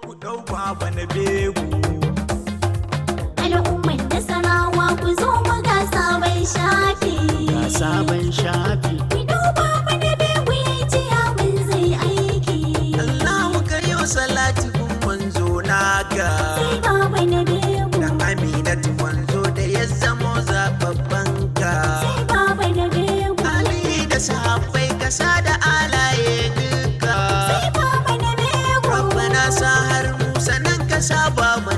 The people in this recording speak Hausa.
ku dau baba na begu. Al'ummar Nasarawa ku zo mu ga sabon shafi. Ga sabon shafi. Ku duba mana begu yayi ciyaman zai aiki. Allahu kayo salati kun manzo naka. Sai baba na begu. Dan Aminatu manzo da ya zamo zababban ka. Sai baba na begu. Ali da sahabbai kasa da alaye duka. Sai baba na begu. Rabbana sa har Musa nan ka sa baba